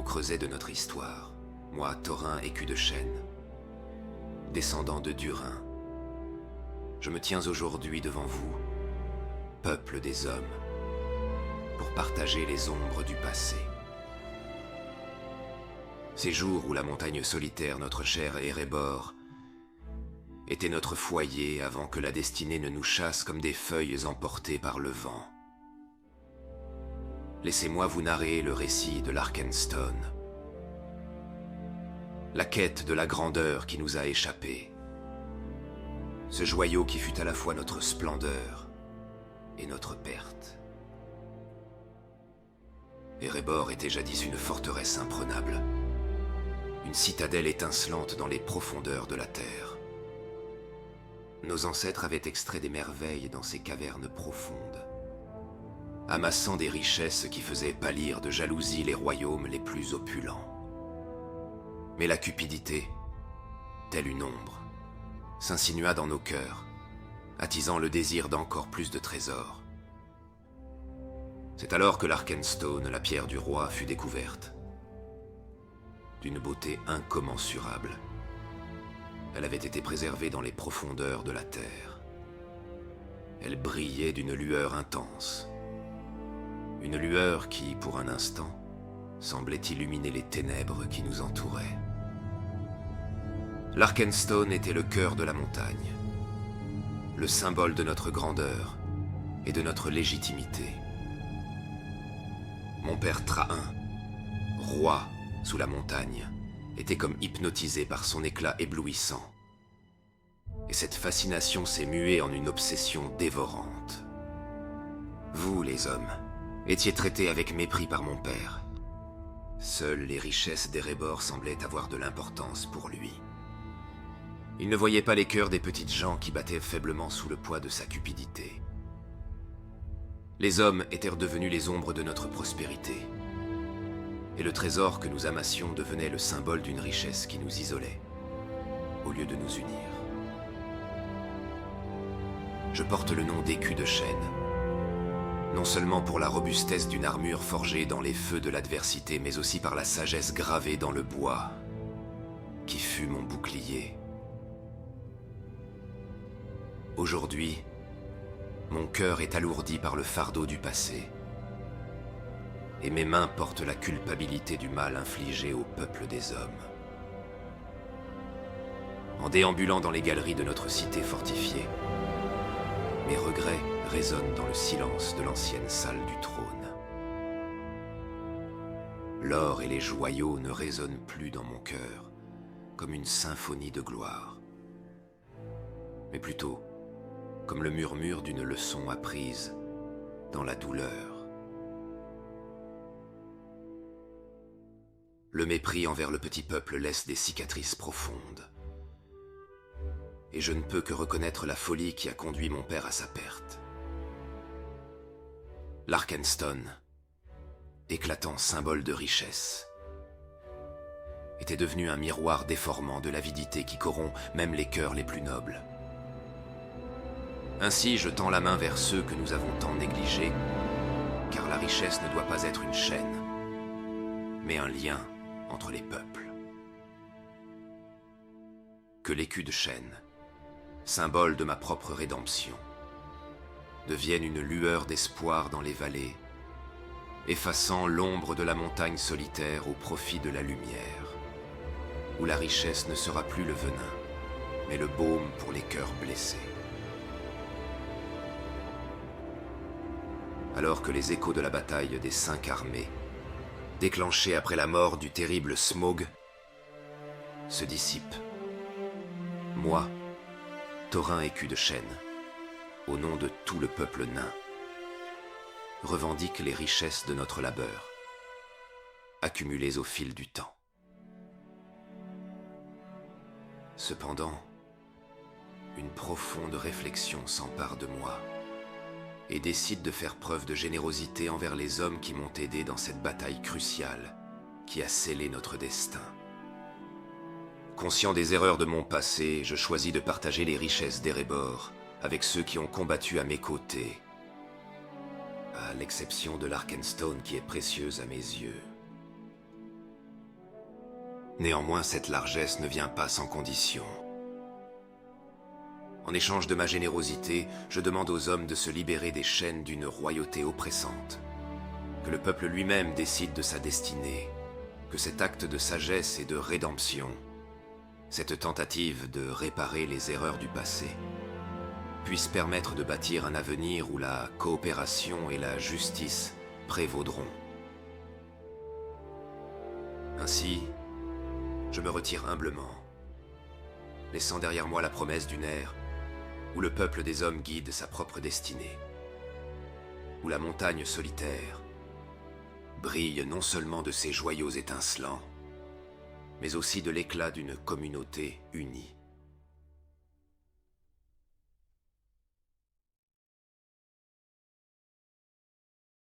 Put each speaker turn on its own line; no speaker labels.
creuset de notre histoire, moi, Thorin, écu de chêne, descendant de Durin, je me tiens aujourd'hui devant vous, peuple des hommes, pour partager les ombres du passé. Ces jours où la montagne solitaire, notre cher Erebor, était notre foyer avant que la destinée ne nous chasse comme des feuilles emportées par le vent. Laissez-moi vous narrer le récit de l'Arkenstone, la quête de la grandeur qui nous a échappé, ce joyau qui fut à la fois notre splendeur et notre perte. Erebor était jadis une forteresse imprenable, une citadelle étincelante dans les profondeurs de la terre. Nos ancêtres avaient extrait des merveilles dans ces cavernes profondes, amassant des richesses qui faisaient pâlir de jalousie les royaumes les plus opulents. Mais la cupidité, telle une ombre, s'insinua dans nos cœurs, attisant le désir d'encore plus de trésors. C'est alors que l'Arkenstone, la pierre du roi, fut découverte. D'une beauté incommensurable, elle avait été préservée dans les profondeurs de la terre. Elle brillait d'une lueur intense, une lueur qui, pour un instant, semblait illuminer les ténèbres qui nous entouraient. L'Arkenstone était le cœur de la montagne, le symbole de notre grandeur et de notre légitimité. Mon père Trahin, roi sous la montagne, était comme hypnotisé par son éclat éblouissant. Et cette fascination s'est muée en une obsession dévorante. Vous, les hommes, étiez traités avec mépris par mon père. Seules les richesses d'Erebor semblaient avoir de l'importance pour lui. Il ne voyait pas les cœurs des petites gens qui battaient faiblement sous le poids de sa cupidité. Les hommes étaient redevenus les ombres de notre prospérité. Et le trésor que nous amassions devenait le symbole d'une richesse qui nous isolait, au lieu de nous unir. Je porte le nom d'écu de chêne, non seulement pour la robustesse d'une armure forgée dans les feux de l'adversité, mais aussi par la sagesse gravée dans le bois, qui fut mon bouclier. Aujourd'hui, mon cœur est alourdi par le fardeau du passé, et mes mains portent la culpabilité du mal infligé au peuple des hommes. En déambulant dans les galeries de notre cité fortifiée, mes regrets résonnent dans le silence de l'ancienne salle du trône. L'or et les joyaux ne résonnent plus dans mon cœur comme une symphonie de gloire, mais plutôt comme le murmure d'une leçon apprise dans la douleur. Le mépris envers le petit peuple laisse des cicatrices profondes. Et je ne peux que reconnaître la folie qui a conduit mon père à sa perte. L'Arkenstone, éclatant symbole de richesse, était devenu un miroir déformant de l'avidité qui corrompt même les cœurs les plus nobles. Ainsi, je tends la main vers ceux que nous avons tant négligés, car la richesse ne doit pas être une chaîne, mais un lien entre les peuples. Que l'écu de chêne, symbole de ma propre rédemption, devienne une lueur d'espoir dans les vallées, effaçant l'ombre de la montagne solitaire au profit de la lumière, où la richesse ne sera plus le venin, mais le baume pour les cœurs blessés. Alors que les échos de la bataille des 5 armées, déclenchés après la mort du terrible Smaug, se dissipent, moi, Thorin écu de chêne, au nom de tout le peuple nain, revendique les richesses de notre labeur, accumulées au fil du temps. Cependant, une profonde réflexion s'empare de moi et décide de faire preuve de générosité envers les hommes qui m'ont aidé dans cette bataille cruciale qui a scellé notre destin. Conscient des erreurs de mon passé, je choisis de partager les richesses d'Erebor avec ceux qui ont combattu à mes côtés, à l'exception de l'Arkenstone qui est précieuse à mes yeux. Néanmoins, cette largesse ne vient pas sans condition. En échange de ma générosité, je demande aux hommes de se libérer des chaînes d'une royauté oppressante. Que le peuple lui-même décide de sa destinée. Que cet acte de sagesse et de rédemption, cette tentative de réparer les erreurs du passé, puisse permettre de bâtir un avenir où la coopération et la justice prévaudront. Ainsi, je me retire humblement, laissant derrière moi la promesse d'une ère où le peuple des hommes guide sa propre destinée, où la montagne solitaire brille non seulement de ses joyaux étincelants, mais aussi de l'éclat d'une communauté unie.